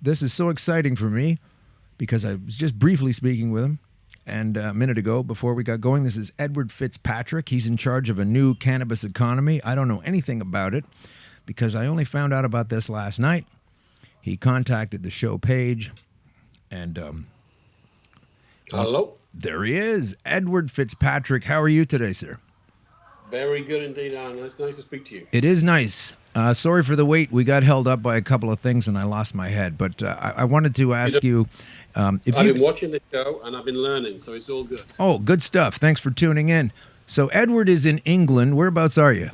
This is so exciting for me because I was just briefly speaking with him and a minute ago before we got going. This is Edward Fitzpatrick. He's in charge of a new cannabis economy. I don't know anything about it because I only found out about this last night. He contacted the show page and hello. There he is, Edward Fitzpatrick. How are you today, sir? Very good indeed, Alan. It's nice to speak to you. It is nice. Sorry for the wait. We got held up by a couple of things and I lost my head. But I wanted to ask you... I've been watching the show and I've been learning, so it's all good. Oh, good stuff. Thanks for tuning in. So Edward is in England. Whereabouts are you?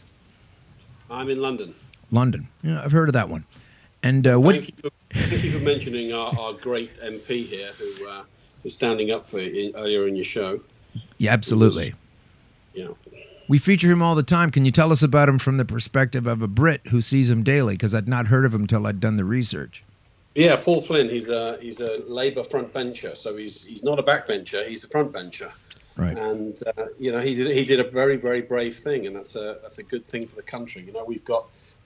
I'm in London. London. Yeah, I've heard of that one. And thank you for mentioning our great MP here who was standing up for earlier in your show. Yeah, absolutely. We feature him all the time. Can you tell us about him from the perspective of a Brit who sees him daily? Because I'd not heard of him until I'd done the research. Yeah, Paul Flynn. He's a Labour frontbencher, so he's not a backbencher. He's a frontbencher. Right. And he did a very, very brave thing, and that's a good thing for the country.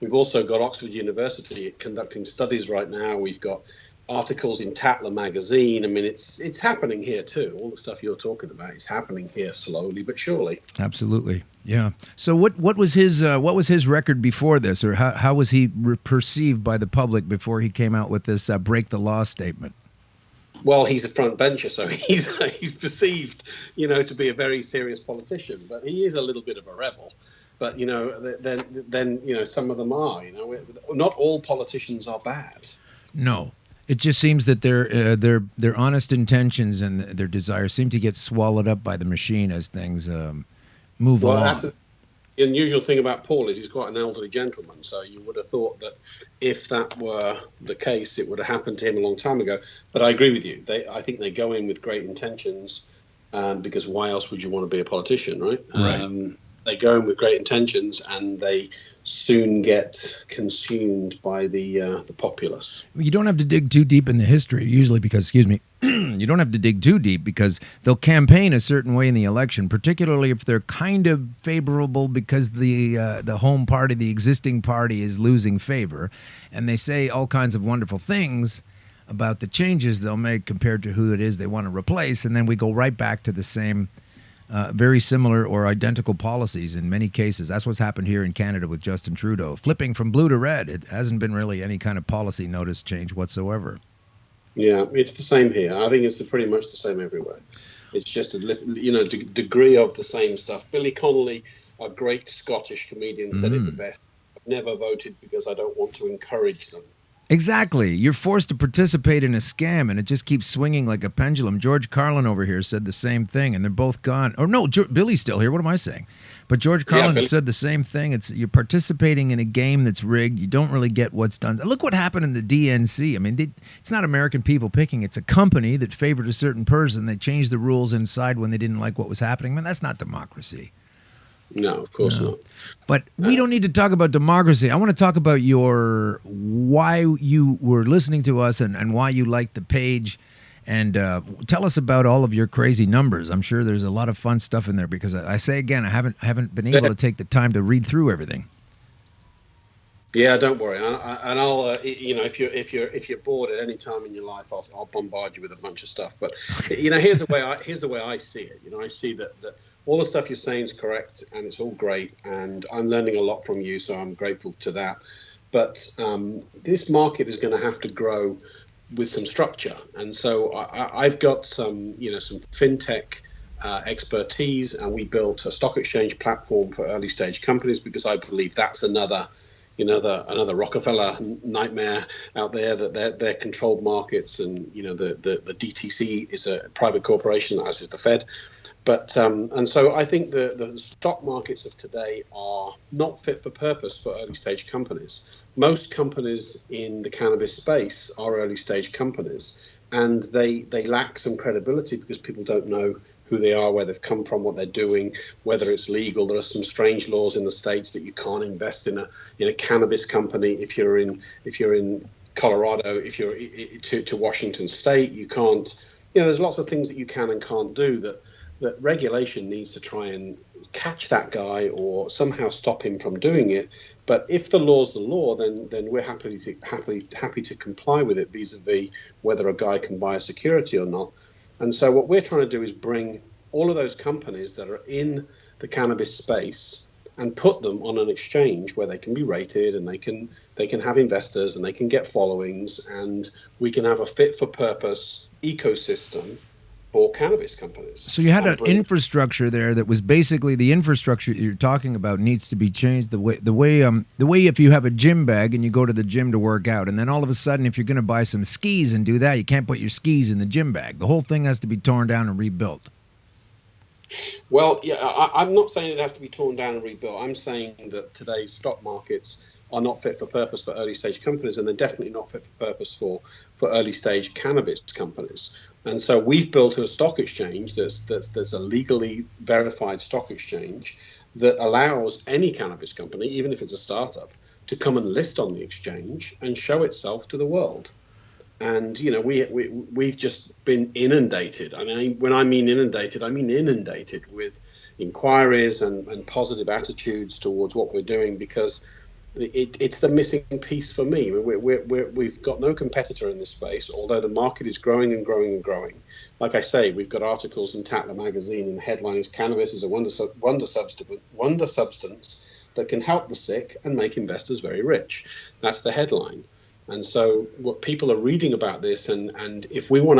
We've also got Oxford University conducting studies right now. We've got articles in Tatler magazine. I mean, it's happening here too. All the stuff you're talking about is happening here slowly but surely. Absolutely, yeah. So what was his record before this, or how was he perceived by the public before he came out with this break the law statement? Well, he's a front bencher, so he's perceived, to be a very serious politician, but he is a little bit of a rebel. But then some of them are. Not all politicians are bad. No. It just seems that their honest intentions and their desires seem to get swallowed up by the machine as things move along. That's the unusual thing about Paul is he's quite an elderly gentleman, so you would have thought that if that were the case, it would have happened to him a long time ago. But I agree with you. I think they go in with great intentions, because why else would you want to be a politician, right? Right. They go in with great intentions and they soon get consumed by the populace. You don't have to dig too deep in the history usually because, you don't have to dig too deep because they'll campaign a certain way in the election, particularly if they're kind of favorable because the home party, the existing party is losing favor. And they say all kinds of wonderful things about the changes they'll make compared to who it is they want to replace. And then we go right back to the same very similar or identical policies in many cases. That's what's happened here in Canada with Justin Trudeau. Flipping from blue to red, it hasn't been really any kind of policy notice change whatsoever. Yeah, it's the same here. I think it's pretty much the same everywhere. It's just a degree of the same stuff. Billy Connolly, a great Scottish comedian, said it the best. I've never voted because I don't want to encourage them. Exactly. You're forced to participate in a scam, and it just keeps swinging like a pendulum. George Carlin over here said the same thing, and they're both gone. Or no, Billy's still here. What am I saying? But George Carlin said the same thing. You're participating in a game that's rigged. You don't really get what's done. Look what happened in the DNC. I mean, it's not American people picking. It's a company that favored a certain person. They changed the rules inside when they didn't like what was happening. Man, that's not democracy. No, of course not. But we don't need to talk about democracy. I want to talk about why you were listening to us and why you liked the page. And tell us about all of your crazy numbers. I'm sure there's a lot of fun stuff in there because I say again, I haven't been able to take the time to read through everything. Yeah, don't worry. And I'll, if you're bored at any time in your life, I'll bombard you with a bunch of stuff. But here's the way I see it. I see that all the stuff you're saying is correct, and it's all great, and I'm learning a lot from you, so I'm grateful to that. But this market is going to have to grow with some structure, and so I've got some fintech expertise, and we built a stock exchange platform for early stage companies because I believe that's another Rockefeller nightmare out there, that they're controlled markets, and the DTC is a private corporation, as is the Fed. But and so I think the stock markets of today are not fit for purpose for early stage companies. Most companies in the cannabis space are early stage companies, and they lack some credibility because people don't know who they are, where they've come from, what they're doing, whether it's legal. There are some strange laws in the States that you can't invest in a cannabis company if you're in Colorado. If you're to Washington State, you can't. There's lots of things that you can and can't do that that regulation needs to try and catch that guy or somehow stop him from doing it. But if the law's the law, then we're happy to comply with it vis-a-vis whether a guy can buy a security or not. And so what we're trying to do is bring all of those companies that are in the cannabis space and put them on an exchange where they can be rated and they can have investors and they can get followings, and we can have a fit for purpose ecosystem for cannabis companies. So you had an infrastructure there that was basically the infrastructure you're talking about needs to be changed. The way if you have a gym bag and you go to the gym to work out, and then all of a sudden if you're going to buy some skis and do that, you can't put your skis in the gym bag. The whole thing has to be torn down and rebuilt. Well, yeah, I'm not saying it has to be torn down and rebuilt. I'm saying that today's stock markets are not fit for purpose for early stage companies, and they're definitely not fit for purpose for early stage cannabis companies. And so we've built a stock exchange that's a legally verified stock exchange that allows any cannabis company, even if it's a startup, to come and list on the exchange and show itself to the world. And, you know, we've just been inundated. I mean, when I mean inundated, I mean inundated with inquiries and positive attitudes towards what we're doing, because it's the missing piece for me. We've got no competitor in this space, although the market is growing and growing and growing. Like I say, we've got articles in Tatler magazine, and the headline is "Cannabis is a wonder substance that can help the sick and make investors very rich." That's the headline. And so what people are reading about this, and if we want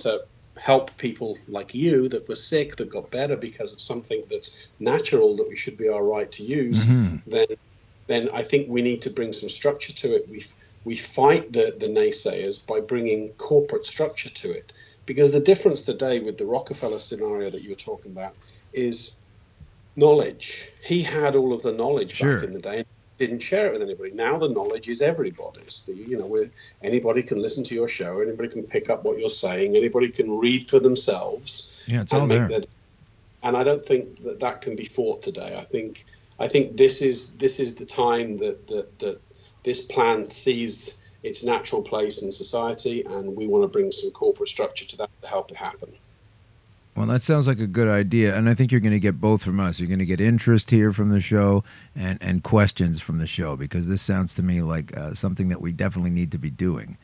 to help people like you that were sick, that got better because of something that's natural that we should be our right to use, then I think we need to bring some structure to it. We fight the naysayers by bringing corporate structure to it, because the difference today with the Rockefeller scenario that you were talking about is knowledge. He had all of the knowledge back in the day and didn't share it with anybody. Now the knowledge is everybody's. Anybody can listen to your show, anybody can pick up what you're saying, anybody can read for themselves. Yeah, it's all there. And I don't think that can be fought today. I think this is the time that this plant sees its natural place in society, and we want to bring some corporate structure to that to help it happen. Well, that sounds like a good idea, and I think you're going to get both from us. You're going to get interest here from the show and questions from the show, because this sounds to me like something that we definitely need to be doing,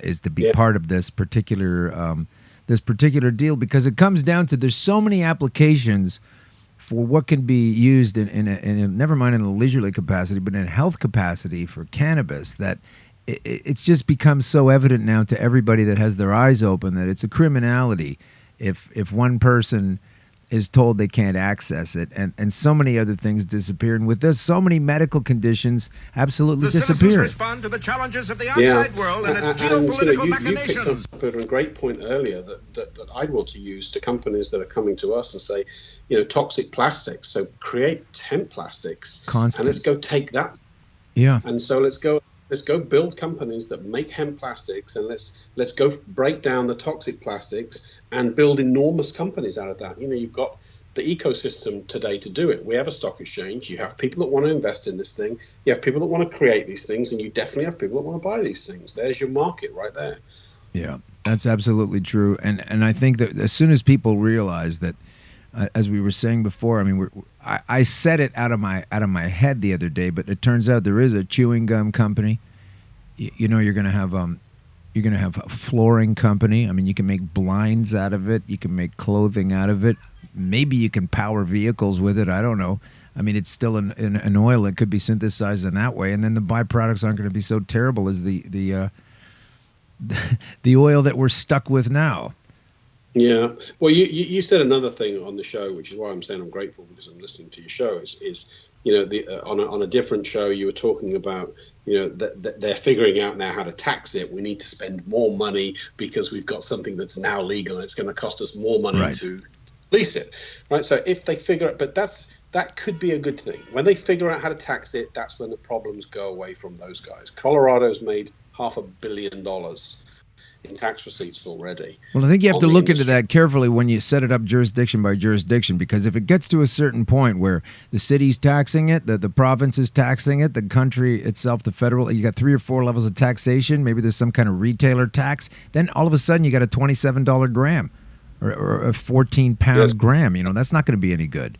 is to be part of this particular deal, because it comes down to there's so many applications for what can be used in never mind in a leisurely capacity, but in a health capacity for cannabis, that it's just become so evident now to everybody that has their eyes open that it's a criminality if one person is told they can't access it, and so many other things disappear, and with this, so many medical conditions absolutely disappear. The citizens respond to the challenges of the outside world and its geopolitical machinations. You picked up a great point earlier that I'd want to use to companies that are coming to us and say, toxic plastics. So create hemp plastics, and let's go take that. Yeah. And so let's go build companies that make hemp plastics, and let's go break down the toxic plastics and build enormous companies out of that. You've got the ecosystem today to do it. We have a stock exchange. You have people that want to invest in this thing. You have people that want to create these things, and you definitely have people that want to buy these things. There's your market right there. Yeah, that's absolutely true. And I think that as soon as people realize that, as we were saying before, I mean, I said it out of my head the other day, but it turns out there is a chewing gum company. You're going to have a flooring company. I mean, you can make blinds out of it. You can make clothing out of it. Maybe you can power vehicles with it. I don't know. I mean, it's still an oil. It could be synthesized in that way, and then the byproducts aren't going to be so terrible as the oil that we're stuck with now. Yeah. Well, you said another thing on the show, which is why I'm saying I'm grateful, because I'm listening to your show. Is on a different show you were talking about that they're figuring out now how to tax it. We need to spend more money because we've got something that's now legal and it's going to cost us more money to police it. Right. So if they figure it, but that could be a good thing. When they figure out how to tax it, that's when the problems go away from those guys. Colorado's made $500 million in tax receipts already. Well, I think you have to look into that carefully when you set it up jurisdiction by jurisdiction, because if it gets to a certain point where the city's taxing it, the province is taxing it, the country itself, the federal, you got 3 or 4 levels of taxation, maybe there's some kind of retailer tax, then all of a sudden you got a $27 gram. or a 14-pound Yes. gram. That's not going to be any good.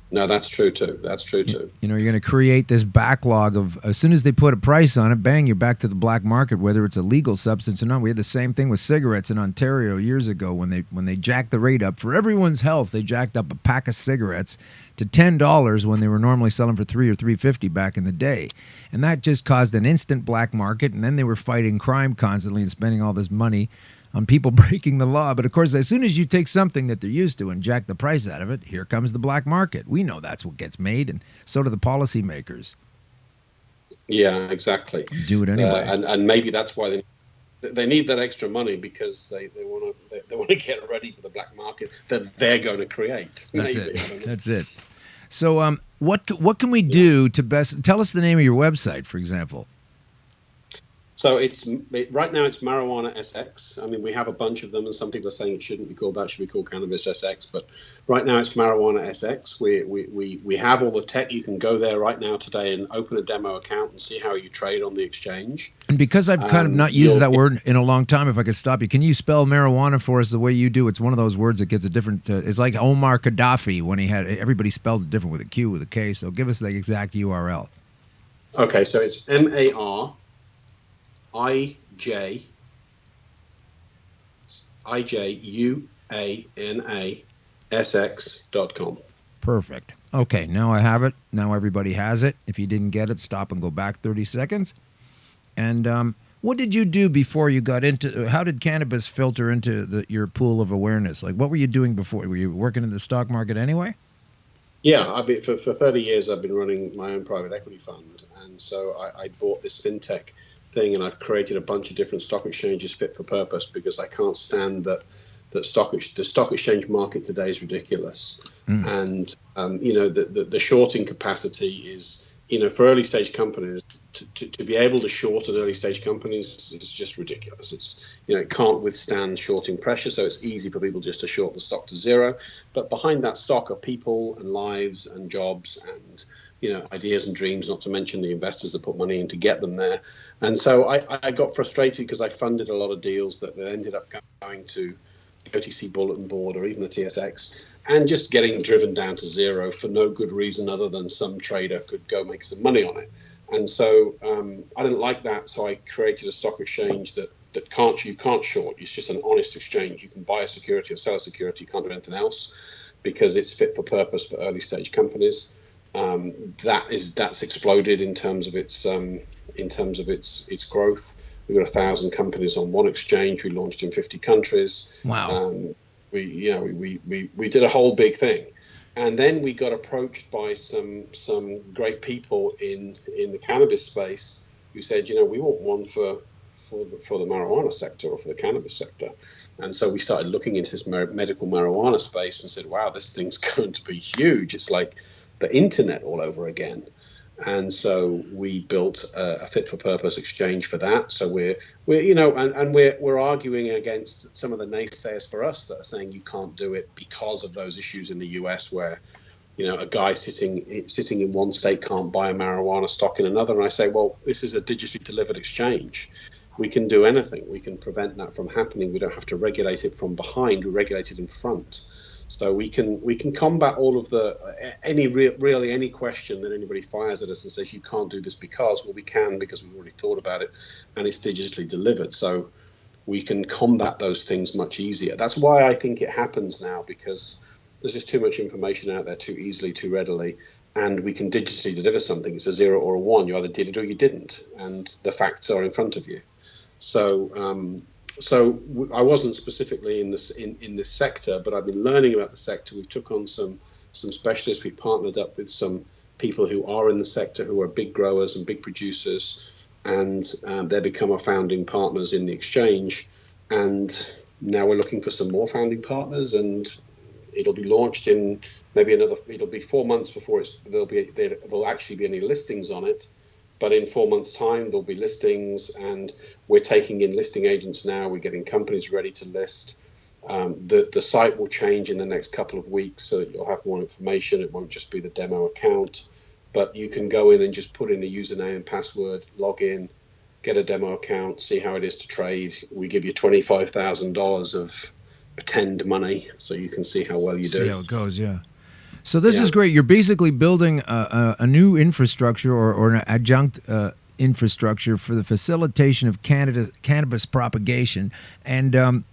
No, that's true too. That's true too. You're going to create this backlog of, as soon as they put a price on it, bang, you're back to the black market, whether it's a legal substance or not. We had the same thing with cigarettes in Ontario years ago when they jacked the rate up for everyone's health. They jacked up a pack of cigarettes to $10 when they were normally selling for $3 or $3.50 back in the day, and that just caused an instant black market. And then they were fighting crime constantly and spending all this money on people breaking the law. But of course, as soon as you take something that they're used to and jack the price out of it, here comes the black market. We know that's what gets made, and so do the policymakers. Yeah, exactly. Do it anyway. And maybe that's why they need that extra money, because they want to get ready for the black market that they're going to create. That's maybe. it. That's it. So what can we do to best tell us the name of your website, for example? So right now it's Marijuana SX. I mean, we have a bunch of them, and some people are saying it shouldn't be called that, it should be called Cannabis SX. But right now it's Marijuana SX. We have all the tech. You can go there right now today and open a demo account and see how you trade on the exchange. And because I've kind of not used that word in a long time, if I could stop you, can you spell marijuana for us the way you do? It's one of those words that gets a different. It's like Omar Gaddafi when he had everybody spelled it different with a Q, with a K. So give us the exact URL. Okay, so it's MARIJUANASX.com. Perfect. Okay, now I have it. Now everybody has it. If you didn't get it, stop and go back 30 seconds. And what did you do before you got into? How did cannabis filter into your pool of awareness? Like, what were you doing before? Were you working in the stock market anyway? Yeah, I've been for 30 years. I've been running my own private equity fund, and so I bought this fintech thing, and I've created a bunch of different stock exchanges fit for purpose, because I can't stand that the stock exchange market today is ridiculous, and the shorting capacity is, for early stage companies to be able to short an early stage companies is just ridiculous. It's it can't withstand shorting pressure, so it's easy for people just to short the stock to zero. But behind that stock are people and lives and jobs and ideas and dreams, not to mention the investors that put money in to get them there. And so I got frustrated because I funded a lot of deals that ended up going to the OTC Bulletin Board or even the TSX, and just getting driven down to zero for no good reason other than some trader could go make some money on it. And so I didn't like that, so I created a stock exchange that you can't short. It's just an honest exchange. You can buy a security or sell a security. You can't do anything else, because it's fit for purpose for early stage companies. That's exploded in terms of its growth. We've got 1,000 companies on one exchange. We launched in 50 countries. Wow. We did a whole big thing, and then we got approached by some great people in the cannabis space who said, we want one for the marijuana sector or for the cannabis sector. And so we started looking into this medical marijuana space and said, wow, this thing's going to be huge. It's like the internet all over again. And so we built a fit for purpose exchange for that. So we're arguing against some of the naysayers for us that are saying you can't do it because of those issues in the US where a guy sitting in one state can't buy a marijuana stock in another. And I say, well, this is a digitally delivered exchange. We can do anything. We can prevent that from happening. We don't have to regulate it from behind. We regulate it in front. So we can combat all of really any question that anybody fires at us and says you can't do this because, well, we can, because we've already thought about it and it's digitally delivered. So we can combat those things much easier. That's why I think it happens now, because there's just too much information out there too easily, too readily, and we can digitally deliver something. It's a 0 or a 1. You either did it or you didn't, and the facts are in front of you. So I wasn't specifically in this sector, but I've been learning about the sector. We took on some specialists. We partnered up with some people who are in the sector, who are big growers and big producers, and they become our founding partners in the exchange. And now we're looking for some more founding partners, and it'll be launched in it'll be 4 months before there'll actually be any listings on it. But in 4 months' time, there'll be listings, and we're taking in listing agents now. We're getting companies ready to list. The site will change in the next couple of weeks, so that you'll have more information. It won't just be the demo account, but you can go in and just put in a username and password, log in, get a demo account, see how it is to trade. We give you $25,000 pretend money so you can see how well you do. See how it goes, yeah. So this is great. You're basically building a new infrastructure or an adjunct infrastructure for the facilitation of cannabis propagation. And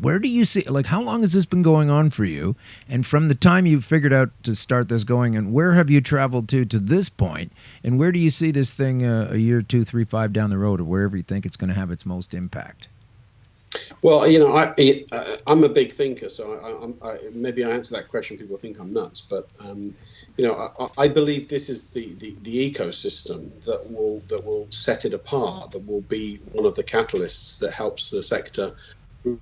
where do you see, like, how long has this been going on for you? And from the time you figured out to start this going, and where have you traveled to this point? And where do you see this thing a year, 2, 3, 5 down the road, or wherever you think it's going to have its most impact? Well, I'm a big thinker, so maybe I answer that question. People think I'm nuts, but I believe this is the ecosystem that will set it apart. That will be one of the catalysts that helps the sector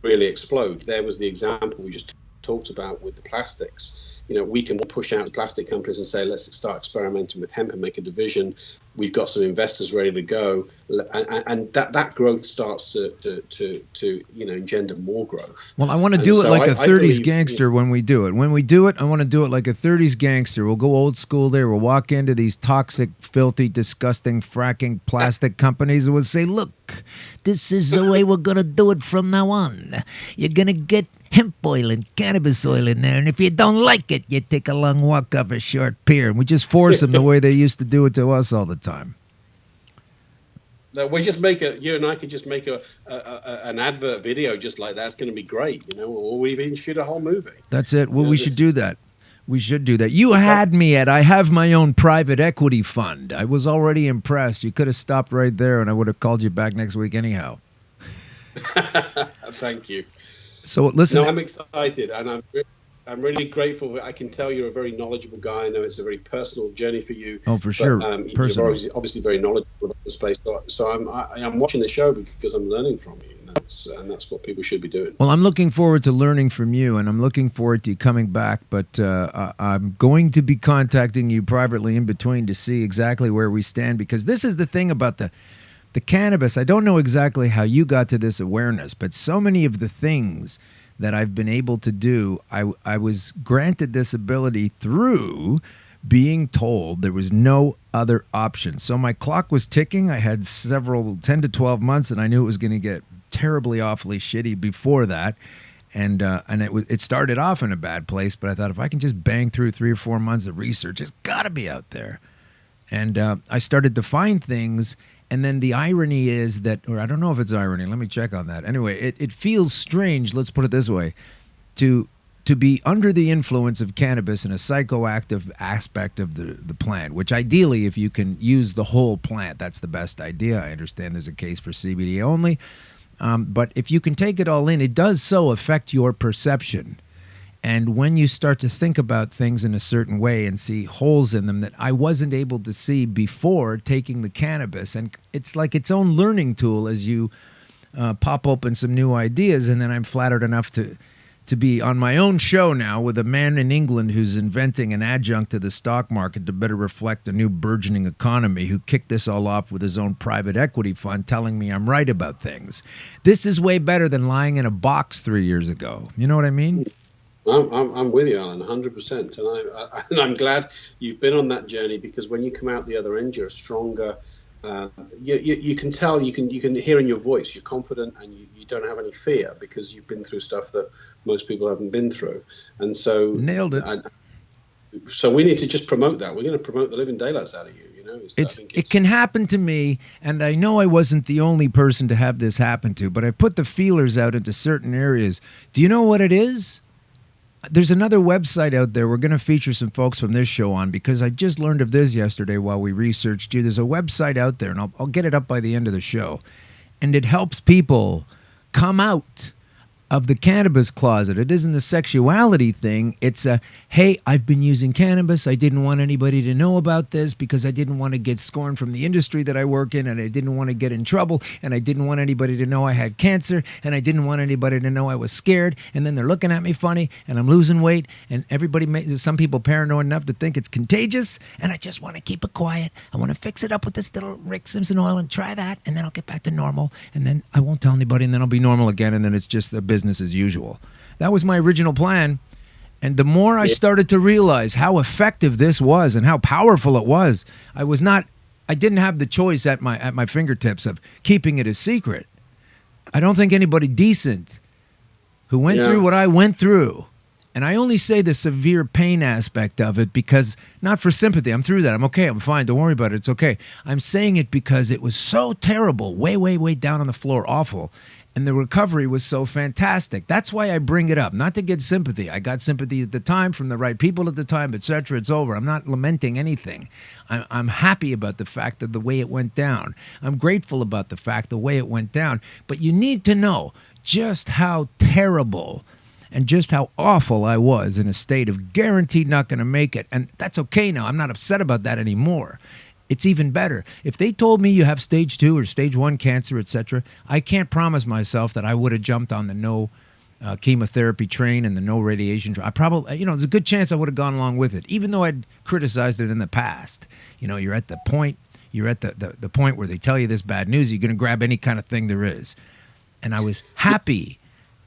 really explode. There was the example we just talked about with the plastics. We can push out the plastic companies and say, let's start experimenting with hemp and make a division. We've got some investors ready to go, and that growth starts to engender more growth. Well, I want to do it like a 30s gangster when we do it. When we do it, I want to do it like a 30s gangster. We'll go old school there. We'll walk into these toxic, filthy, disgusting, fracking plastic companies and we'll say, look, this is the way we're going to do it from now on. You're going to get hemp oil and cannabis oil in there, and if you don't like it, you take a long walk up a short pier. And we just force them the way they used to do it to us all the time. We just you and I could just make an advert video just like that. It's going to be great, or we even shoot a whole movie. That's it. Well, we should do that. We should do that. You had me at, I have my own private equity fund. I was already impressed. You could have stopped right there, and I would have called you back next week anyhow. Thank you. So listen. No, I'm excited, and I'm really grateful. I can tell you're a very knowledgeable guy. I know it's a very personal journey for you. Oh, for sure. You're obviously very knowledgeable about the space. So I'm watching the show because I'm learning from you, and that's what people should be doing. Well, I'm looking forward to learning from you, and I'm looking forward to you coming back. But I'm going to be contacting you privately in between to see exactly where we stand, because this is the thing about the cannabis. I don't know exactly how you got to this awareness, but so many of the things that I've been able to do, I was granted this ability through being told there was no other option. So my clock was ticking. I had several 10 to 12 months, and I knew it was going to get terribly, awfully shitty before that. And it started off in a bad place, but I thought if I can just bang through 3 or 4 months of research, it's got to be out there. And I started to find things. And then the irony is that, or I don't know if it's irony, let me check on that. Anyway, it feels strange, let's put it this way, to be under the influence of cannabis in a psychoactive aspect of the plant, which ideally, if you can use the whole plant, that's the best idea. I understand there's a case for CBD only. But if you can take it all in, it does so affect your perception. And when you start to think about things in a certain way and see holes in them that I wasn't able to see before taking the cannabis, and it's like its own learning tool as you pop open some new ideas. And then I'm flattered enough to be on my own show now with a man in England who's inventing an adjunct to the stock market to better reflect the new burgeoning economy, who kicked this all off with his own private equity fund, telling me I'm right about things. This is way better than lying in a box 3 years ago. You know what I mean? I'm with you, Alan, 100%, and I'm glad you've been on that journey, because when you come out the other end, you're stronger. You can tell, you can hear in your voice, you're confident, and you don't have any fear because you've been through stuff that most people haven't been through, and so nailed it. So we need to just promote that. We're going to promote the living daylights out of you. It can happen to me, and I know I wasn't the only person to have this happen to, but I put the feelers out into certain areas. Do you know what it is? There's another website out there we're going to feature some folks from this show on, because I just learned of this yesterday while we researched you. There's a website out there, and I'll get it up by the end of the show, and it helps people come out of the cannabis closet. It isn't the sexuality thing. It's a, hey, I've been using cannabis. I didn't want anybody to know about this because I didn't want to get scorned from the industry that I work in, and I didn't want to get in trouble, and I didn't want anybody to know I had cancer, and I didn't want anybody to know I was scared, and then they're looking at me funny, and I'm losing weight, and some people paranoid enough to think it's contagious, and I just want to keep it quiet. I want to fix it up with this little Rick Simpson oil and try that, and then I'll get back to normal, and then I won't tell anybody, and then I'll be normal again, and then it's just a business as usual. That was my original plan. And the more I started to realize how effective this was and how powerful it was, I didn't have the choice at my fingertips of keeping it a secret. I don't think anybody decent who went through what I went through. And I only say the severe pain aspect of it because, not for sympathy, I'm through that. I'm okay. I'm fine. Don't worry about it. It's okay. I'm saying it because it was so terrible, way, way, way down on the floor, awful. And the recovery was so fantastic. That's why I bring it up, not to get sympathy. I got sympathy at the time from the right people at the time, etc. It's over. I'm not lamenting anything. I'm happy about the fact that the way it went down. I'm grateful about the fact the way it went down. But you need to know just how terrible and just how awful I was in a state of guaranteed not going to make it. And that's okay now. I'm not upset about that anymore. It's even better. If they told me you have stage 2 or stage 1 cancer, etc., I can't promise myself that I would have jumped on the no chemotherapy train and the no radiation train. I probably, there's a good chance I would have gone along with it, even though I'd criticized it in the past. You're at the point, the point where they tell you this bad news, you're going to grab any kind of thing there is. And I was happy,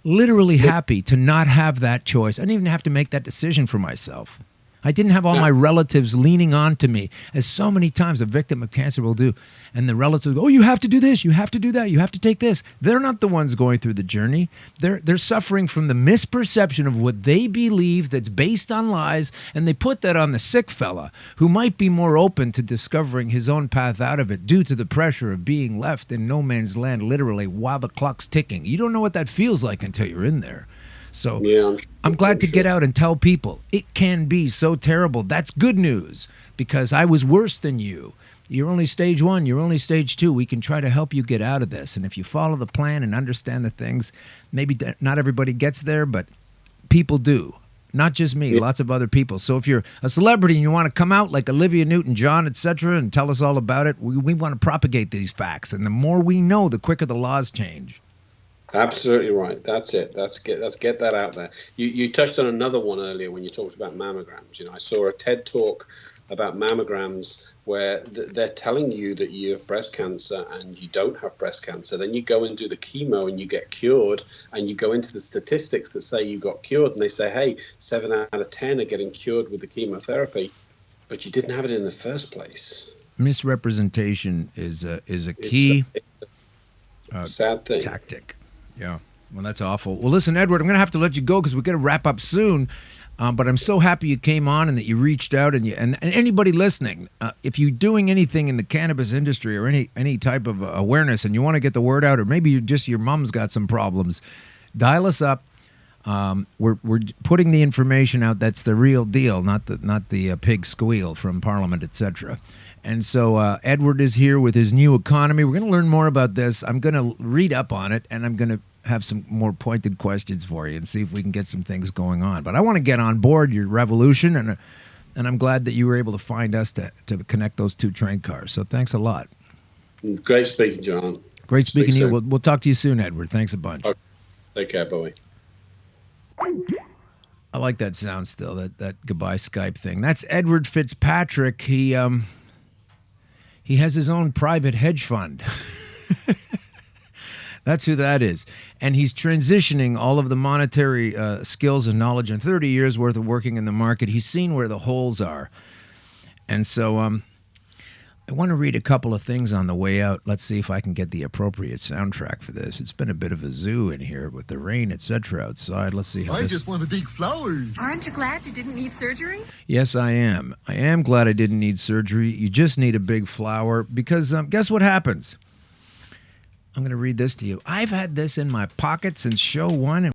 literally happy to not have that choice. I didn't even have to make that decision for myself. I didn't have all my relatives leaning on to me, as so many times a victim of cancer will do. And the relatives go, oh, you have to do this, you have to do that, you have to take this. They're not the ones going through the journey. They're suffering from the misperception of what they believe that's based on lies, and they put that on the sick fella who might be more open to discovering his own path out of it due to the pressure of being left in no man's land, literally, while the clock's ticking. You don't know what that feels like until you're in there. So I'm glad to get out and tell people it can be so terrible. That's good news because I was worse than you. You're only stage 1. You're only stage 2. We can try to help you get out of this. And if you follow the plan and understand the things, maybe not everybody gets there, but people do. Not just me, lots of other people. So if you're a celebrity and you want to come out like Olivia Newton-John, etc., and tell us all about it, we want to propagate these facts. And the more we know, the quicker the laws change. Absolutely right. That's it. Let's get that out there. You touched on another one earlier when you talked about mammograms. I saw a TED talk about mammograms where they're telling you that you have breast cancer and you don't have breast cancer. Then you go and do the chemo and you get cured, and you go into the statistics that say you got cured, and they say, hey, 7 out of 10 are getting cured with the chemotherapy, but you didn't have it in the first place. Misrepresentation is a key sad thing. Tactic. Yeah. Well, that's awful. Well, listen, Edward, I'm going to have to let you go because we're going to wrap up soon. But I'm so happy you came on and that you reached out. And anybody listening, if you're doing anything in the cannabis industry or any type of awareness and you want to get the word out, or maybe your mom's got some problems, dial us up. We're putting the information out that's the real deal, not the pig squeal from Parliament, etc. And so Edward is here with his new economy. We're going to learn more about this. I'm going to read up on it, and I'm going to have some more pointed questions for you and see if we can get some things going on. But I want to get on board your revolution, and I'm glad that you were able to find us to connect those 2 train cars. So thanks a lot. Great speaking, John. Great speaking to you. We'll talk to you soon, Edward. Thanks a bunch. Okay. Take care, Bowie. I like that sound still, that goodbye Skype thing. That's Edward Fitzpatrick. He has his own private hedge fund. That's who that is. And he's transitioning all of the monetary skills and knowledge in 30 years worth of working in the market. He's seen where the holes are. And so I want to read a couple of things on the way out. Let's see if I can get the appropriate soundtrack for this. It's been a bit of a zoo in here with the rain, etc. outside. Let's see how I just want to dig flowers. Aren't you glad you didn't need surgery? Yes, I am. I am glad I didn't need surgery. You just need a big flower because guess what happens? I'm going to read this to you. I've had this in my pocket since show 1.